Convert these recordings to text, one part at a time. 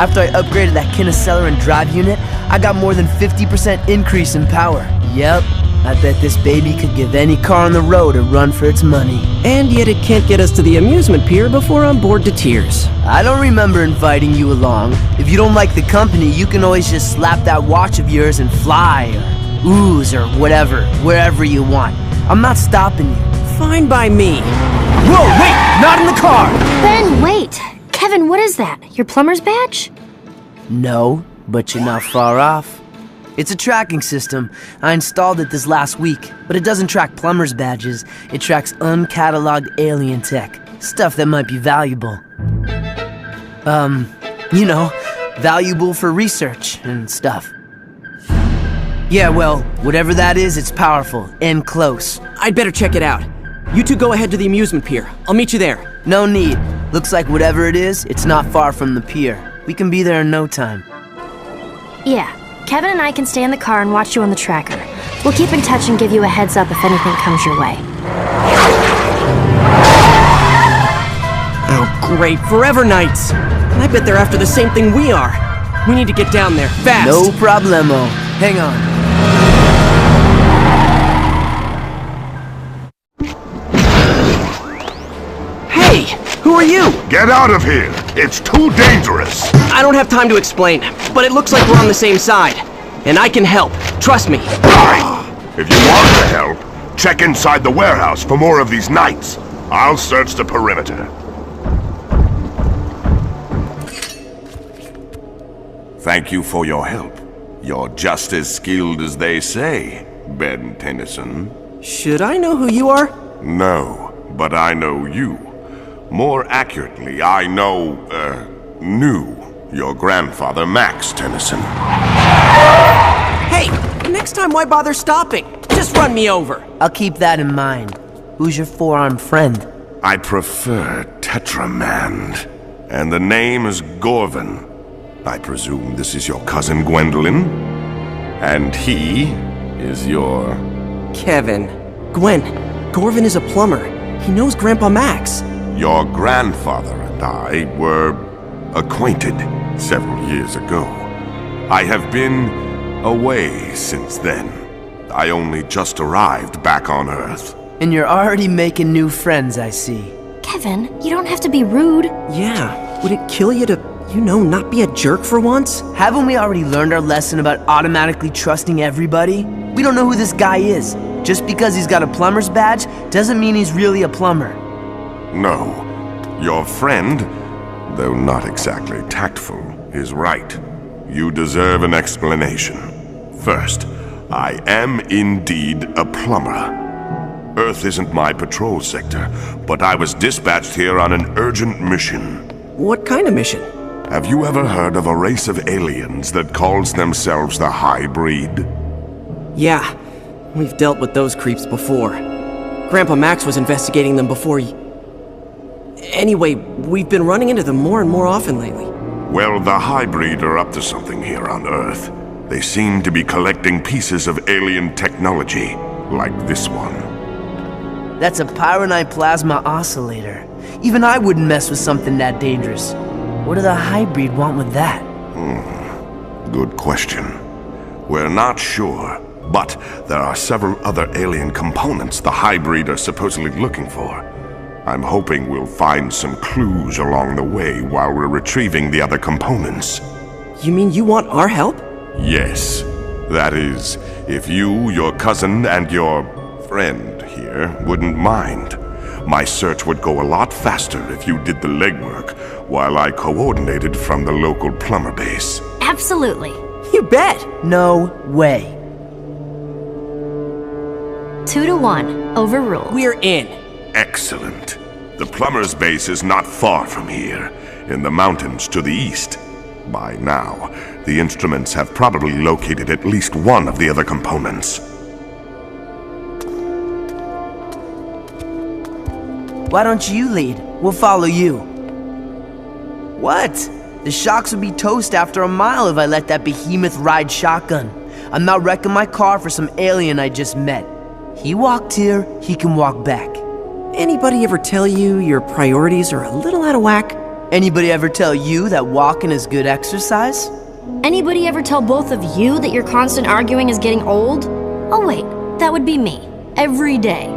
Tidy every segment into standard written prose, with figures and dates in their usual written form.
After I upgraded that Kineceller and drive unit, I got more than 50% increase in power. Yep, I bet this baby could give any car on the road a run for its money. And yet it can't get us to the amusement pier before I'm bored to tears. I don't remember inviting you along. If you don't like the company, you can always just slap that watch of yours and fly, or ooze, or whatever, wherever you want. I'm not stopping you. Fine by me. Whoa, wait! Not in the car! Ben, wait! Kevin, what is that? Your plumber's badge? No, but you're not far off. It's a tracking system. I installed it this last week, but it doesn't track plumber's badges. It tracks uncatalogued alien tech. Stuff that might be valuable. You know, valuable for research and stuff. Yeah, well, whatever that is, it's powerful and close. I'd better check it out. You two go ahead to the amusement pier. I'll meet you there. No need. Looks like whatever it is, it's not far from the pier. We can be there in no time. Yeah, Kevin and I can stay in the car and watch you on the tracker. We'll keep in touch and give you a heads up if anything comes your way. Oh, great. Forever Nights. I bet they're after the same thing we are. We need to get down there, fast. No problemo. Hang on. Hey, who are you? Get out of here! It's too dangerous! I don't have time to explain, but it looks like we're on the same side. And I can help. Trust me. Fine! If you want to help, check inside the warehouse for more of these knights. I'll search the perimeter. Thank you for your help. You're just as skilled as they say, Ben Tennyson. Should I know who you are? No, but I know you. More accurately, I knew your grandfather, Max Tennyson. Hey, next time why bother stopping? Just run me over. I'll keep that in mind. Who's your four-armed friend? I prefer Tetramand, and the name is Gorvin. I presume this is your cousin Gwendolyn? And he is your... Kevin. Gwen, Gorvin is a plumber. He knows Grandpa Max. Your grandfather and I were acquainted several years ago. I have been away since then. I only just arrived back on Earth. And you're already making new friends, I see. Kevin, you don't have to be rude. Yeah, would it kill you to, not be a jerk for once? Haven't we already learned our lesson about automatically trusting everybody? We don't know who this guy is. Just because he's got a plumber's badge doesn't mean he's really a plumber. No. Your friend, though not exactly tactful, is right. You deserve an explanation. First, I am indeed a plumber. Earth isn't my patrol sector, but I was dispatched here on an urgent mission. What kind of mission? Have you ever heard of a race of aliens that calls themselves the Hybrid? Yeah, we've dealt with those creeps before. Grandpa Max was investigating them before Anyway, we've been running into them more and more often lately. Well, the Hybrid are up to something here on Earth. They seem to be collecting pieces of alien technology, like this one. That's a pyronite plasma oscillator. Even I wouldn't mess with something that dangerous. What do the Hybrid want with that? Good question. We're not sure, but there are several other alien components the Hybrid are supposedly looking for. I'm hoping we'll find some clues along the way while we're retrieving the other components. You mean you want our help? Yes. That is, if you, your cousin, and your friend here wouldn't mind. My search would go a lot faster if you did the legwork, while I coordinated from the local plumber base. Absolutely. You bet! No way. 2-1, overruled. We're in. Excellent. The plumber's base is not far from here, in the mountains to the east. By now, the instruments have probably located at least one of the other components. Why don't you lead? We'll follow you. What? The shocks would be toast after a mile if I let that behemoth ride shotgun. I'm not wrecking my car for some alien I just met. He walked here, he can walk back. Anybody ever tell you your priorities are a little out of whack? Anybody ever tell you that walking is good exercise? Anybody ever tell both of you that your constant arguing is getting old? Oh wait, that would be me. Every day.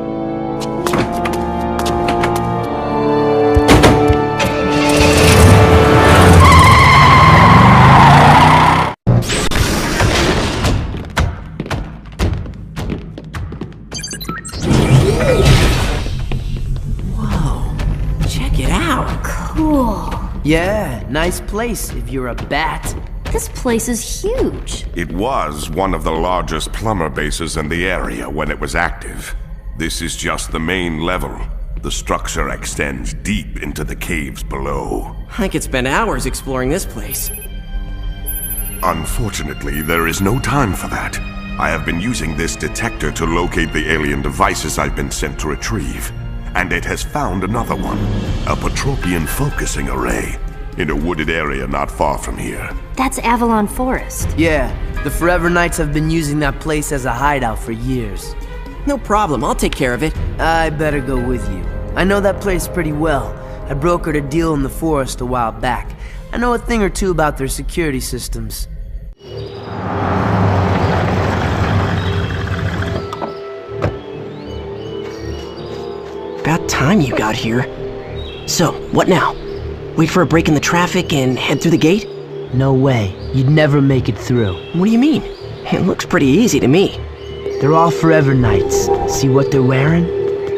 Check it out. Cool. Yeah, nice place if you're a bat. This place is huge. It was one of the largest plumber bases in the area when it was active. This is just the main level. The structure extends deep into the caves below. I could spend hours exploring this place. Unfortunately, there is no time for that. I have been using this detector to locate the alien devices I've been sent to retrieve. And it has found another one, a Patropian focusing array, in a wooded area not far from here. That's Avalon Forest. Yeah, the Forever Knights have been using that place as a hideout for years. No problem, I'll take care of it. I better go with you. I know that place pretty well. I brokered a deal in the forest a while back. I know a thing or two about their security systems. About time you got here. So, what now? Wait for a break in the traffic and head through the gate? No way. You'd never make it through. What do you mean? It looks pretty easy to me. They're all Forever Knights. See what they're wearing?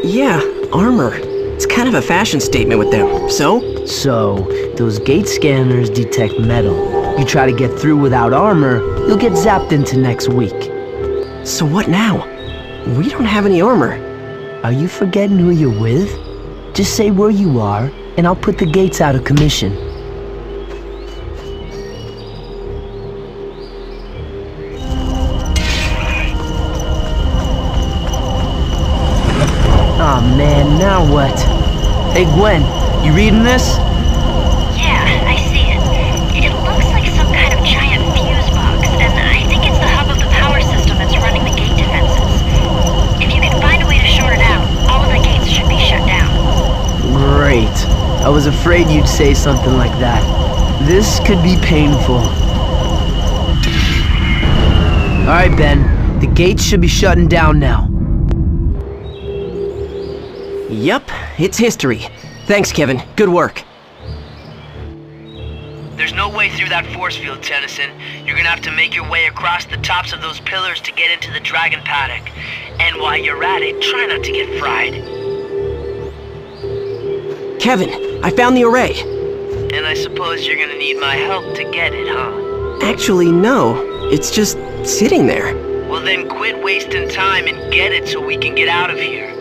Yeah, armor. It's kind of a fashion statement with them. So? So, those gate scanners detect metal. You try to get through without armor, you'll get zapped into next week. So what now? We don't have any armor. Are you forgetting who you're with? Just say where you are, and I'll put the gates out of commission. Aw, man, now what? Hey, Gwen, you reading this? Yeah, I see it. It looks like some kind of giant fuse box, and I think it's the hub of the power system that's running the gate defenses. If you can find a way to short it out, all of the gates should be shut down. Great. I was afraid you'd say something like that. This could be painful. Alright, Ben. The gates should be shutting down now. Yep, it's history. Thanks, Kevin. Good work. There's no way through that force field, Tennyson. You're gonna have to make your way across the tops of those pillars to get into the dragon paddock. And while you're at it, try not to get fried. Kevin, I found the array. And I suppose you're gonna need my help to get it, huh? Actually, no. It's just sitting there. Well then quit wasting time and get it so we can get out of here.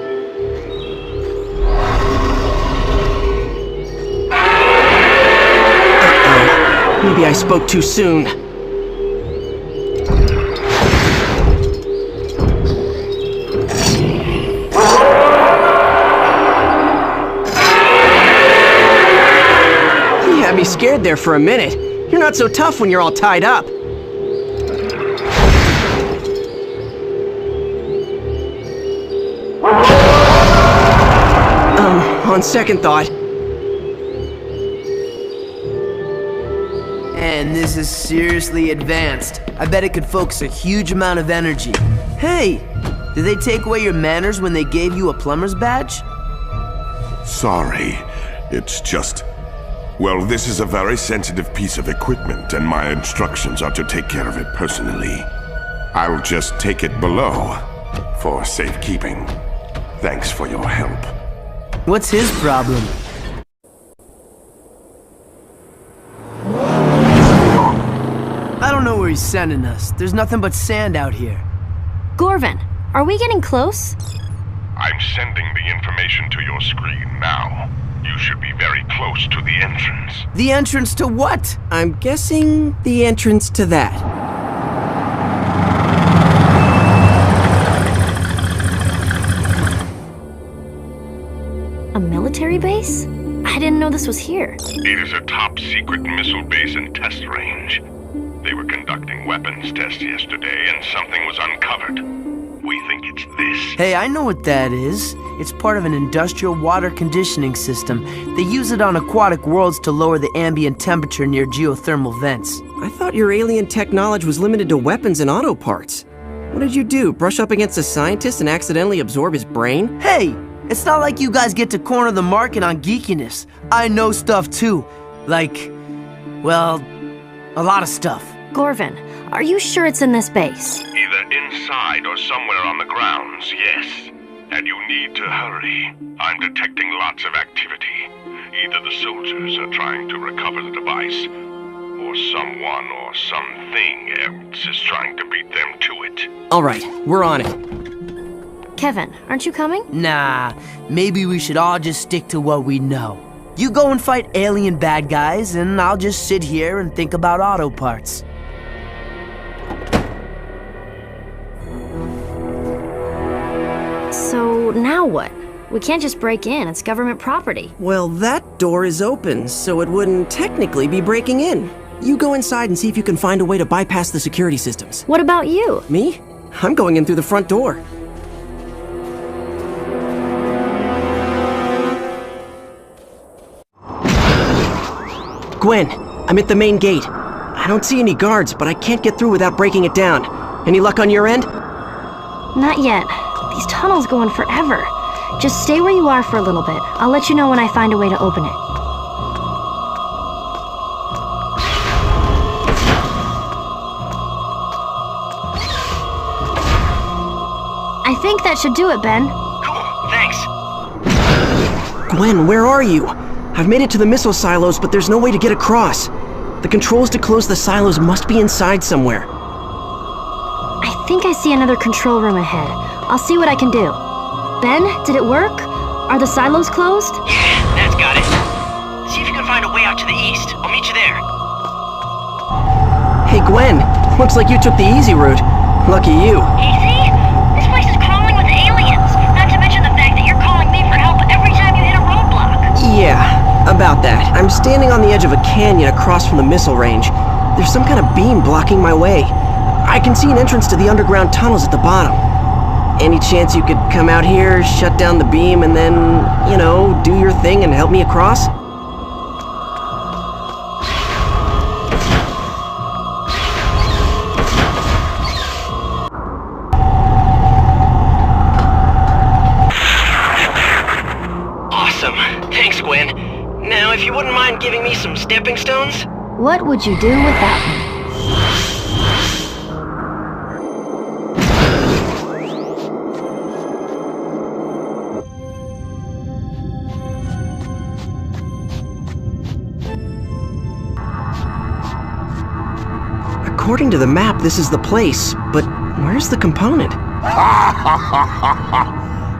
Maybe I spoke too soon. You had me scared there for a minute. You're not so tough when you're all tied up. On second thought. And this is seriously advanced. I bet it could focus a huge amount of energy. Hey, did they take away your manners when they gave you a plumber's badge? Sorry, it's just... Well, this is a very sensitive piece of equipment, and my instructions are to take care of it personally. I'll just take it below, for safekeeping. Thanks for your help. What's his problem? I don't know where he's sending us. There's nothing but sand out here. Gorvin, are we getting close? I'm sending the information to your screen now. You should be very close to the entrance. The entrance to what? I'm guessing the entrance to that. A military base? I didn't know this was here. It is a top-secret missile base and test range. They were conducting weapons tests yesterday, and something was uncovered. We think it's this. Hey, I know what that is. It's part of an industrial water conditioning system. They use it on aquatic worlds to lower the ambient temperature near geothermal vents. I thought your alien tech knowledge was limited to weapons and auto parts. What did you do, brush up against a scientist and accidentally absorb his brain? Hey, it's not like you guys get to corner the market on geekiness. I know stuff too. Like, well, a lot of stuff. Gorvin, are you sure it's in this base? Either inside or somewhere on the grounds, yes. And you need to hurry. I'm detecting lots of activity. Either the soldiers are trying to recover the device, or someone or something else is trying to beat them to it. All right, we're on it. Kevin, aren't you coming? Nah, maybe we should all just stick to what we know. You go and fight alien bad guys, and I'll just sit here and think about auto parts. So now what? We can't just break in, it's government property. Well, that door is open, so it wouldn't technically be breaking in. You go inside and see if you can find a way to bypass the security systems. What about you? Me? I'm going in through the front door. Gwen, I'm at the main gate. I don't see any guards, but I can't get through without breaking it down. Any luck on your end? Not yet. These tunnels go on forever. Just stay where you are for a little bit. I'll let you know when I find a way to open it. I think that should do it, Ben. Cool, thanks. Gwen, where are you? I've made it to the missile silos, but there's no way to get across. The controls to close the silos must be inside somewhere. I think I see another control room ahead. I'll see what I can do. Ben, did it work? Are the silos closed? Yeah, that's got it. See if you can find a way out to the east. I'll meet you there. Hey, Gwen. Looks like you took the easy route. Lucky you. Easy? This place is crawling with aliens. Not to mention the fact that you're calling me for help every time you hit a roadblock. Yeah, about that. I'm standing on the edge of a canyon across from the missile range. There's some kind of beam blocking my way. I can see an entrance to the underground tunnels at the bottom. Any chance you could come out here, shut down the beam, and then, you know, do your thing and help me across? Awesome. Thanks, Gwen. Now, if you wouldn't mind giving me some stepping stones? What would you do with that one? According to the map, this is the place, but where's the component?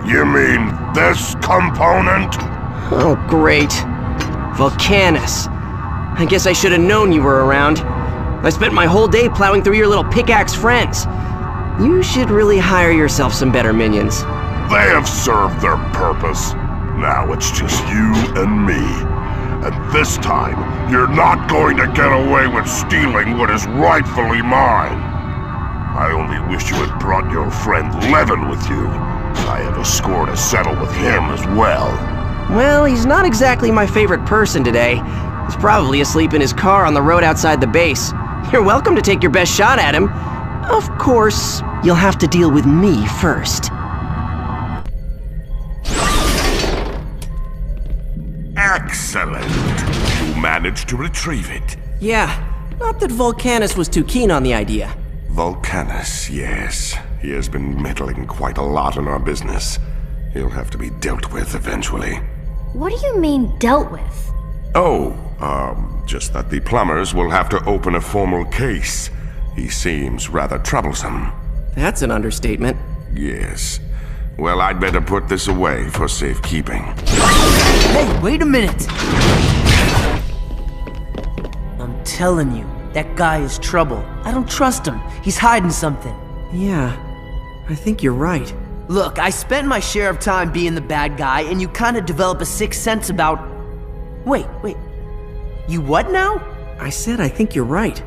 You mean this component? Oh, great. Volcanus. I guess I should have known you were around. I spent my whole day plowing through your little pickaxe friends. You should really hire yourself some better minions. They have served their purpose. Now it's just you and me. And this time, you're not going to get away with stealing what is rightfully mine. I only wish you had brought your friend Levin with you. I have a score to settle with him as well. Well, he's not exactly my favorite person today. He's probably asleep in his car on the road outside the base. You're welcome to take your best shot at him. Of course, you'll have to deal with me first. Excellent. You managed to retrieve it. Yeah, not that Volcanus was too keen on the idea. Volcanus, yes. He has been meddling quite a lot in our business. He'll have to be dealt with eventually. What do you mean, dealt with? Oh, just that the plumbers will have to open a formal case. He seems rather troublesome. That's an understatement. Yes. Well, I'd better put this away for safekeeping. Hey, wait a minute! I'm telling you, that guy is trouble. I don't trust him. He's hiding something. Yeah, I think you're right. Look, I spent my share of time being the bad guy, and you kind of develop a sixth sense about... Wait. You what now? I said I think you're right.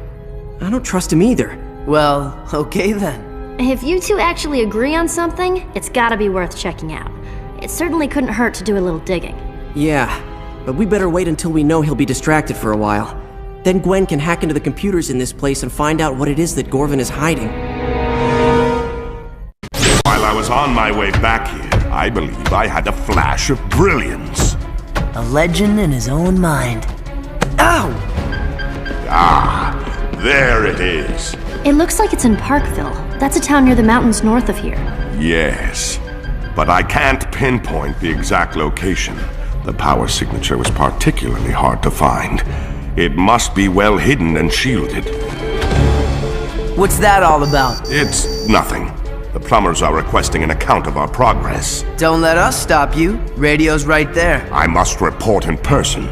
I don't trust him either. Well, okay then. If you two actually agree on something, it's gotta be worth checking out. It certainly couldn't hurt to do a little digging. Yeah, but we better wait until we know he'll be distracted for a while. Then Gwen can hack into the computers in this place and find out what it is that Gorvin is hiding. While I was on my way back here, I believe I had a flash of brilliance. A legend in his own mind. Ow! Ah, there it is. It looks like it's in Parkville. That's a town near the mountains north of here. Yes, but I can't pinpoint the exact location. The power signature was particularly hard to find. It must be well hidden and shielded. What's that all about? It's nothing. The plumbers are requesting an account of our progress. Don't let us stop you. Radio's right there. I must report in person.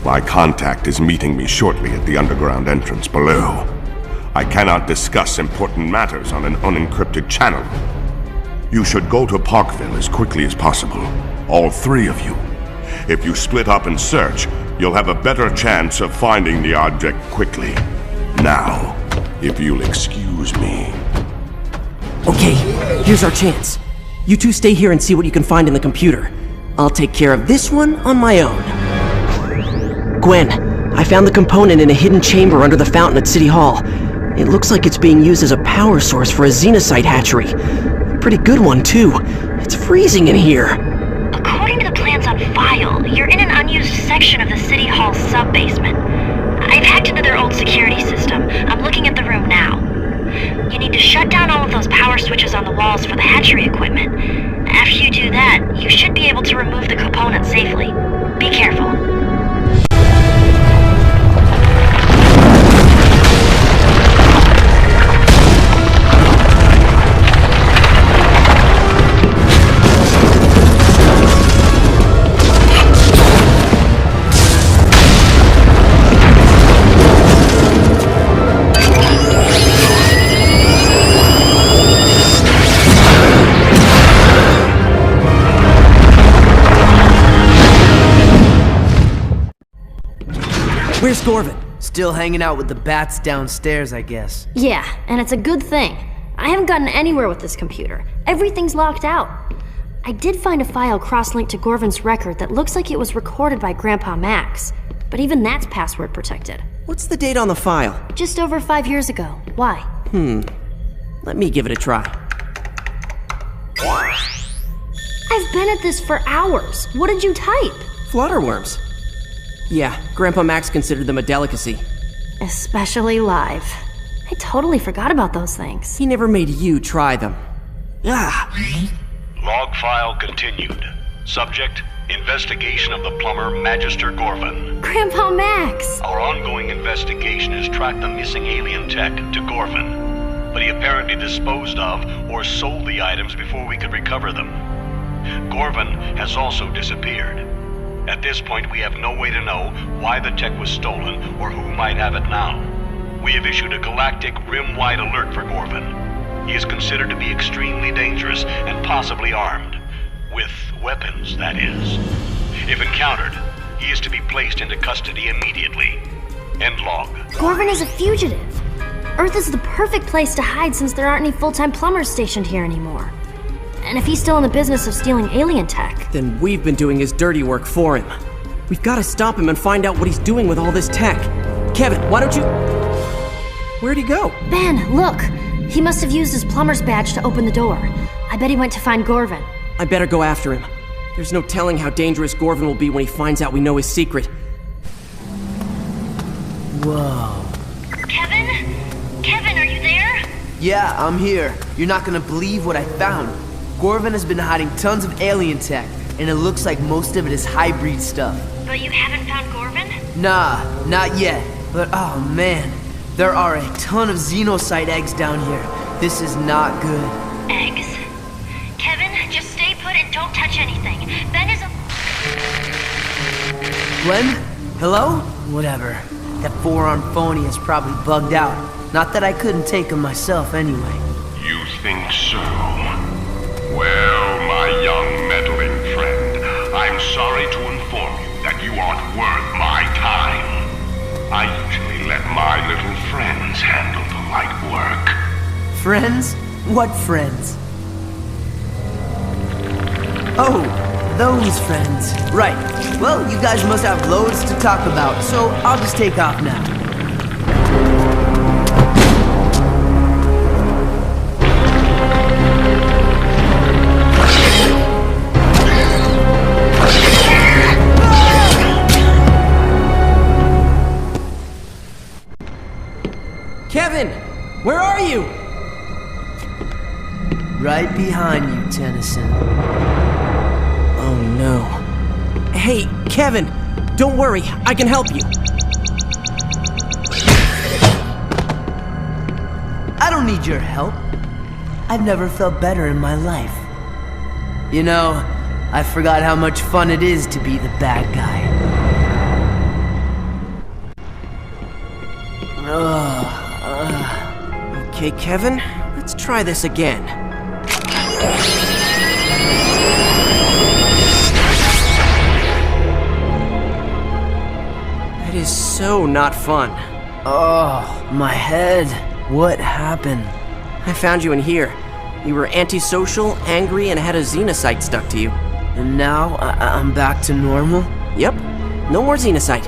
My contact is meeting me shortly at the underground entrance below. I cannot discuss important matters on an unencrypted channel. You should go to Parkville as quickly as possible. All three of you. If you split up and search, you'll have a better chance of finding the object quickly. Now, if you'll excuse me. Okay, here's our chance. You two stay here and see what you can find in the computer. I'll take care of this one on my own. Gwen, I found the component in a hidden chamber under the fountain at City Hall. It looks like it's being used as a power source for a xenocyte hatchery. A pretty good one, too. It's freezing in here. According to the plans on file, you're in an unused section of the City Hall sub-basement. I've hacked into their old security system. I'm looking at the room now. You need to shut down all of those power switches on the walls for the hatchery equipment. After you do that, you should be able to remove the component safely. Be careful. Where's Gorvin? Still hanging out with the bats downstairs, I guess. Yeah, and it's a good thing. I haven't gotten anywhere with this computer. Everything's locked out. I did find a file cross-linked to Gorvin's record that looks like it was recorded by Grandpa Max, but even that's password protected. What's the date on the file? Just over 5 years ago. Why? Let me give it a try. I've been at this for hours. What did you type? Flutterworms. Yeah, Grandpa Max considered them a delicacy. Especially live. I totally forgot about those things. He never made you try them. Ah! Log file continued. Subject, investigation of the plumber Magister Gorvin. Grandpa Max! Our ongoing investigation has tracked the missing alien tech to Gorvin, but he apparently disposed of or sold the items before we could recover them. Gorvin has also disappeared. At this point, we have no way to know why the tech was stolen or who might have it now. We have issued a galactic, rim-wide alert for Gorvin. He is considered to be extremely dangerous and possibly armed. With weapons, that is. If encountered, he is to be placed into custody immediately. End log. Gorvin is a fugitive. Earth is the perfect place to hide since there aren't any full-time plumbers stationed here anymore. And if he's still in the business of stealing alien tech... Then we've been doing his dirty work for him. We've got to stop him and find out what he's doing with all this tech. Kevin, why don't you... Where'd he go? Ben, look! He must have used his plumber's badge to open the door. I bet he went to find Gorvin. I better go after him. There's no telling how dangerous Gorvin will be when he finds out we know his secret. Whoa. Kevin? Kevin, are you there? Yeah, I'm here. You're not gonna believe what I found. Gorvin has been hiding tons of alien tech, and it looks like most of it is hybrid stuff. But you haven't found Gorvin? Nah, not yet. But oh man, there are a ton of xenocyte eggs down here. This is not good. Eggs? Kevin, just stay put and don't touch anything. Ben is a... Glenn? Hello? Whatever. That four-armed phony is probably bugged out. Not that I couldn't take him myself anyway. You think so? Well, my young meddling friend, I'm sorry to inform you that you aren't worth my time. I usually let my little friends handle the light work. Friends? What friends? Oh, those friends. Right. Well, you guys must have loads to talk about, so I'll just take off now. Kevin! Where are you? Right behind you, Tennyson. Oh no. Hey, Kevin! Don't worry, I can help you. I don't need your help. I've never felt better in my life. You know, I forgot how much fun it is to be the bad guy. Okay, Kevin, let's try this again. That is so not fun. Oh, my head. What happened? I found you in here. You were antisocial, angry, and had a xenocyte stuck to you. And now I'm back to normal? Yep, no more xenocyte.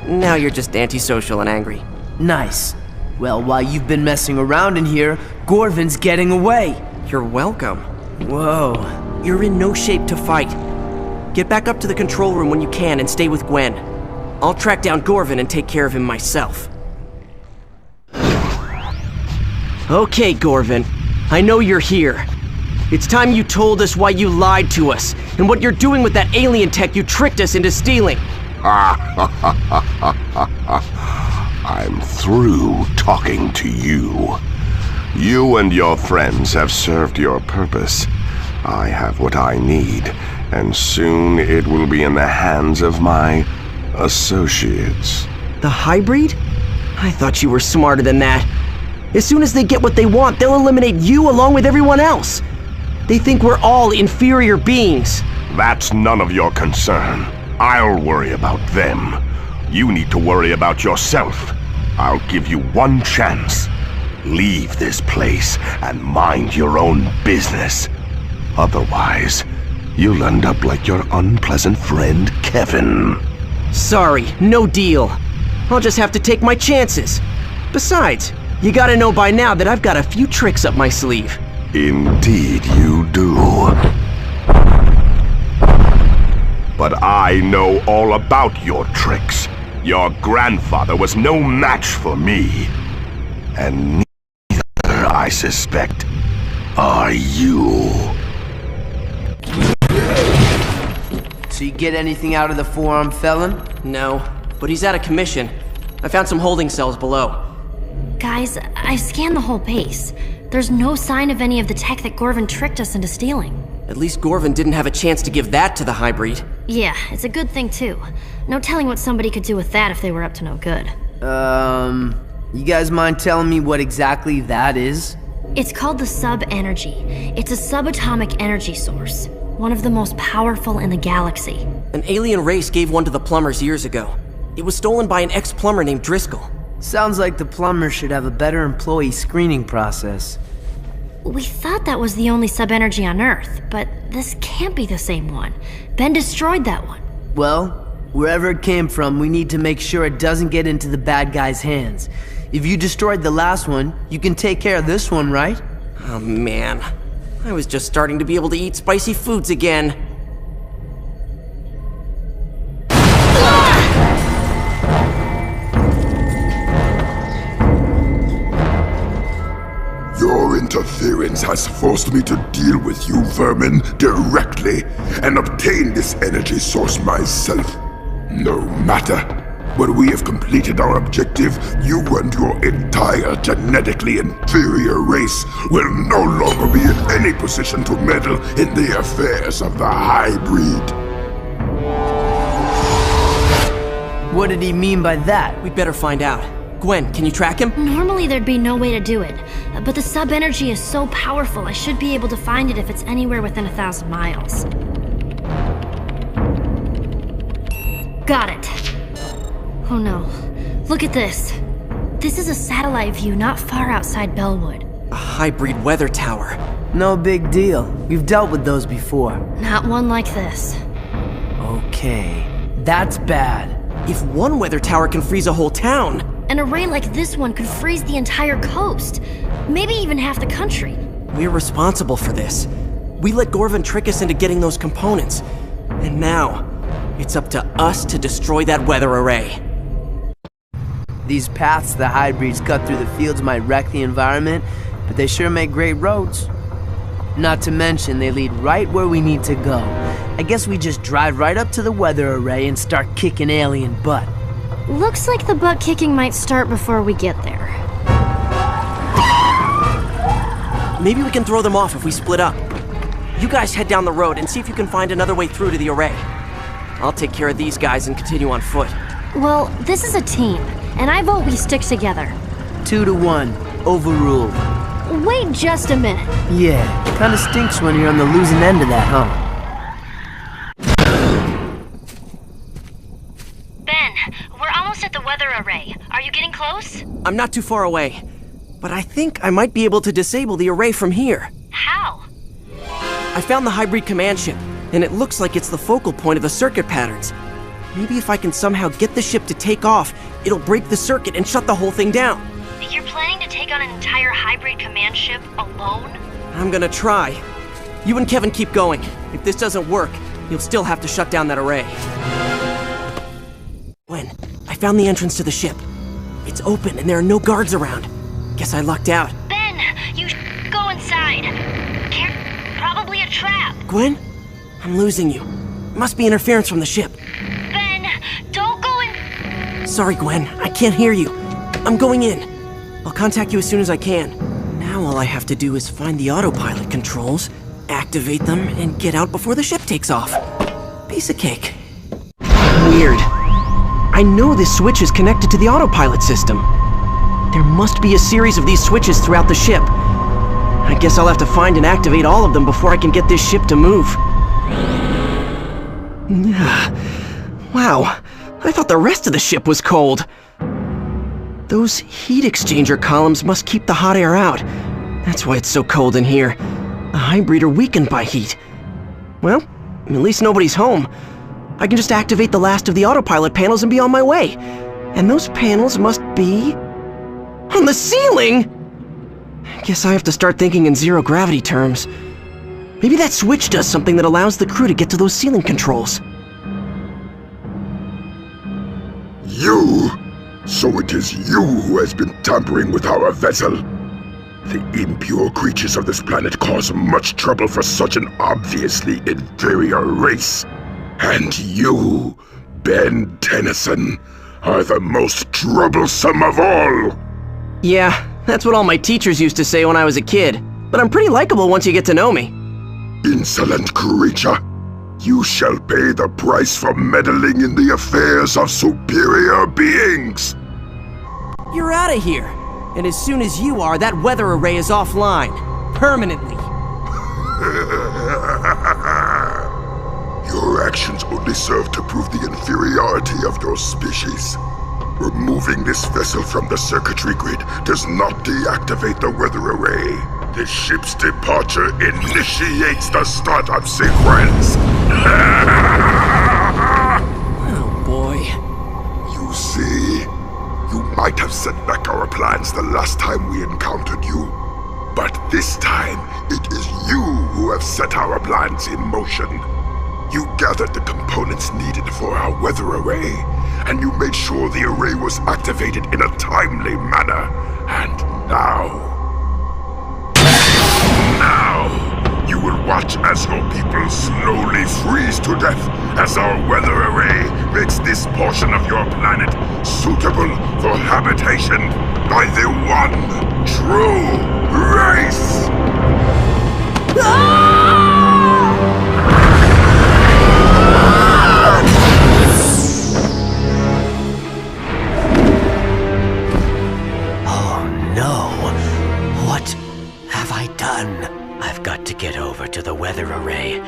Now you're just antisocial and angry. Nice. Well, while you've been messing around in here, Gorvin's getting away. You're welcome. Whoa. You're in no shape to fight. Get back up to the control room when you can and stay with Gwen. I'll track down Gorvin and take care of him myself. Okay, Gorvin. I know you're here. It's time you told us why you lied to us, and what you're doing with that alien tech you tricked us into stealing. I'm through talking to you. You and your friends have served your purpose. I have what I need, and soon it will be in the hands of my associates. The hybrid? I thought you were smarter than that. As soon as they get what they want, they'll eliminate you along with everyone else. They think we're all inferior beings. That's none of your concern. I'll worry about them. You need to worry about yourself. I'll give you one chance. Leave this place and mind your own business. Otherwise, you'll end up like your unpleasant friend, Kevin. Sorry, no deal. I'll just have to take my chances. Besides, you gotta know by now that I've got a few tricks up my sleeve. Indeed you do. But I know all about your tricks. Your grandfather was no match for me. And neither, I suspect, are you. So you get anything out of the four-armed felon? No, but he's out of commission. I found some holding cells below. Guys, I scanned the whole base. There's no sign of any of the tech that Gorvin tricked us into stealing. At least Gorvin didn't have a chance to give that to the hybrid. Yeah, it's a good thing too. No telling what somebody could do with that if they were up to no good. You guys mind telling me what exactly that is? It's called the sub-energy. It's a subatomic energy source. One of the most powerful in the galaxy. An alien race gave one to the plumbers years ago. It was stolen by an ex-plumber named Driscoll. Sounds like the plumber should have a better employee screening process. We thought that was the only sub-energy on Earth, but this can't be the same one. Ben destroyed that one. Well, wherever it came from, we need to make sure it doesn't get into the bad guy's hands. If you destroyed the last one, you can take care of this one, right? Oh man, I was just starting to be able to eat spicy foods again. Your interference has forced me to deal with you vermin directly and obtain this energy source myself. No matter. When we have completed our objective, you and your entire genetically inferior race will no longer be in any position to meddle in the affairs of the hybrid. What did he mean by that? We'd better find out. Gwen, can you track him? Normally there'd be no way to do it, but the sub-energy is so powerful I should be able to find it if it's anywhere within 1,000 miles. Got it. Oh no. Look at this. This is a satellite view not far outside Bellwood. A hybrid weather tower. No big deal. We've dealt with those before. Not one like this. Okay, that's bad. If one weather tower can freeze a whole town... An array like this one could freeze the entire coast. Maybe even half the country. We're responsible for this. We let Gorvin trick us into getting those components. And now, it's up to us to destroy that weather array. These paths the hybrids cut through the fields might wreck the environment, but they sure make great roads. Not to mention, they lead right where we need to go. I guess we just drive right up to the weather array and start kicking alien butt. Looks like the butt kicking might start before we get there. Maybe we can throw them off if we split up. You guys head down the road and see if you can find another way through to the array. I'll take care of these guys and continue on foot. Well, this is a team, and I vote we stick together. 2-1, overruled. Wait just a minute. Yeah, kinda stinks when you're on the losing end of that, huh? Ben, we're almost at the weather array. Are you getting close? I'm not too far away, but I think I might be able to disable the array from here. How? I found the hybrid command ship, and it looks like it's the focal point of the circuit patterns. Maybe if I can somehow get the ship to take off, it'll break the circuit and shut the whole thing down. You're planning to take on an entire hybrid command ship alone? I'm gonna try. You and Kevin keep going. If this doesn't work, you'll still have to shut down that array. Gwen, I found the entrance to the ship. It's open and there are no guards around. Guess I lucked out. Ben, you go inside. Probably a trap. Gwen? I'm losing you. Must be interference from the ship. Ben, don't go in. Sorry, Gwen. I can't hear you. I'm going in. I'll contact you as soon as I can. Now all I have to do is find the autopilot controls, activate them, and get out before the ship takes off. Piece of cake. Weird. I know this switch is connected to the autopilot system. There must be a series of these switches throughout the ship. I guess I'll have to find and activate all of them before I can get this ship to move. Wow, I thought the rest of the ship was cold. Those heat exchanger columns must keep the hot air out. That's why it's so cold in here. The hybrid are weakened by heat. Well, at least nobody's home. I can just activate the last of the autopilot panels and be on my way. And those panels must be... on the ceiling! Guess I have to start thinking in zero-gravity terms. Maybe that switch does something that allows the crew to get to those ceiling controls. You! So it is you who has been tampering with our vessel. The impure creatures of this planet cause much trouble for such an obviously inferior race. And you, Ben Tennyson, are the most troublesome of all! Yeah, that's what all my teachers used to say when I was a kid. But I'm pretty likable once you get to know me. Insolent creature! You shall pay the price for meddling in the affairs of superior beings! You're out of here. And as soon as you are, that weather array is offline. Permanently. Your actions only serve to prove the inferiority of your species. Removing this vessel from the circuitry grid does not deactivate the weather array. The ship's departure initiates the startup sequence. Oh boy. You see, you might have set back our plans the last time we encountered you. But this time, it is you who have set our plans in motion. You gathered the components needed for our weather array, and you made sure the array was activated in a timely manner. And now, you will watch as your people slowly freeze to death as our weather array makes this portion of your planet suitable for habitation by the one true race! Oh no! What have I done? I've got to get over to the weather array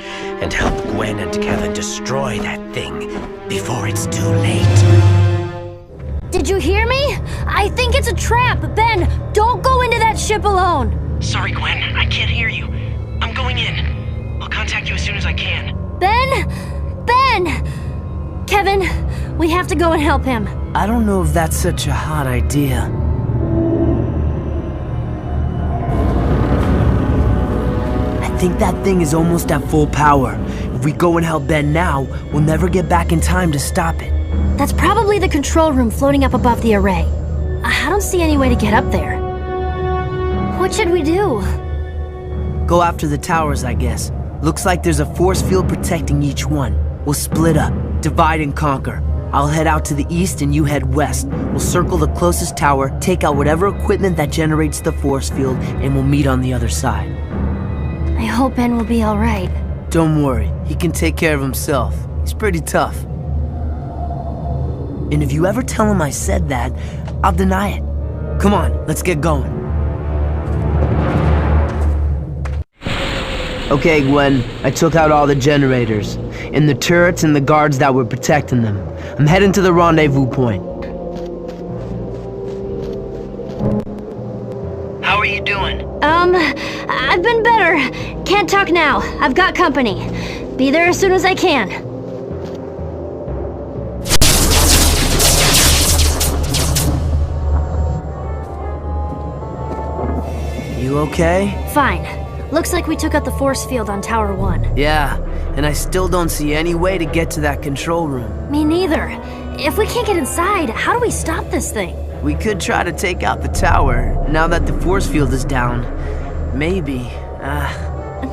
and help Gwen and Kevin destroy that thing before it's too late. Did you hear me? I think it's a trap. Ben, don't go into that ship alone. Sorry, Gwen, I can't hear you. I'm going in. I'll contact you as soon as I can. Ben! Ben! Kevin, we have to go and help him. I don't know if that's such a hot idea. I think that thing is almost at full power. If we go and help Ben now, we'll never get back in time to stop it. That's probably the control room floating up above the array. I don't see any way to get up there. What should we do? Go after the towers, I guess. Looks like there's a force field protecting each one. We'll split up, divide and conquer. I'll head out to the east and you head west. We'll circle the closest tower, take out whatever equipment that generates the force field, and we'll meet on the other side. I hope Ben will be alright. Don't worry, he can take care of himself. He's pretty tough. And if you ever tell him I said that, I'll deny it. Come on, let's get going. Okay, Gwen, I took out all the generators, and the turrets and the guards that were protecting them. I'm heading to the rendezvous point. How are you doing? I've been better. Can't talk now. I've got company. Be there as soon as I can. You okay? Fine. Looks like we took out the force field on Tower 1. Yeah, and I still don't see any way to get to that control room. Me neither. If we can't get inside, how do we stop this thing? We could try to take out the tower, now that the force field is down. Maybe.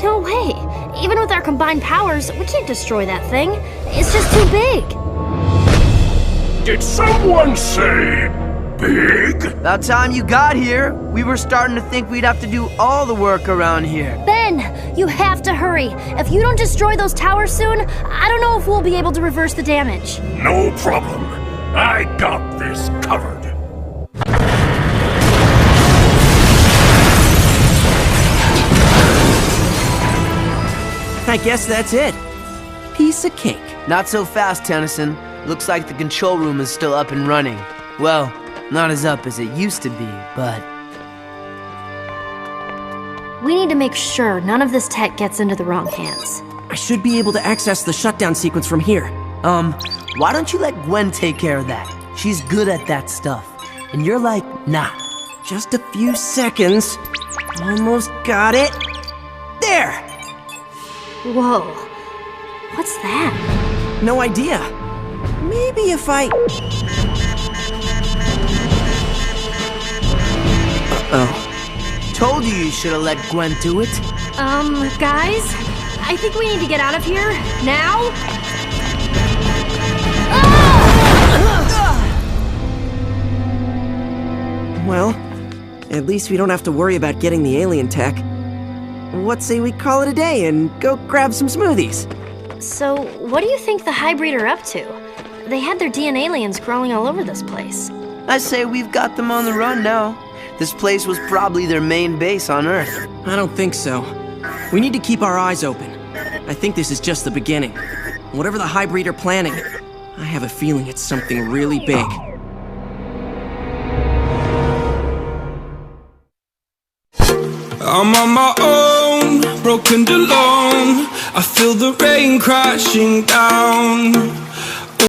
No way. Even with our combined powers, we can't destroy that thing. It's just too big. Did someone say big? About time you got here. We were starting to think we'd have to do all the work around here. Ben, you have to hurry. If you don't destroy those towers soon, I don't know if we'll be able to reverse the damage. No problem. I got this covered. I guess that's it. Piece of cake. Not so fast, Tennyson. Looks like the control room is still up and running. Well, not as up as it used to be, but... We need to make sure none of this tech gets into the wrong hands. I should be able to access the shutdown sequence from here. Why don't you let Gwen take care of that? She's good at that stuff. And you're like, nah. Just a few seconds. Almost got it. There! Whoa. What's that? No idea. Maybe if I... Uh-oh. Told you should have let Gwen do it. Guys? I think we need to get out of here. Now? Well, at least we don't have to worry about getting the alien tech. What say we call it a day and go grab some smoothies? So, what do you think the hybrid are up to? They had their DNA aliens crawling all over this place. I say we've got them on the run now. This place was probably their main base on Earth. I don't think so. We need to keep our eyes open. I think this is just the beginning. Whatever the hybrid are planning, I have a feeling it's something really big. I'm on my own, broken and alone. I feel the rain crashing down.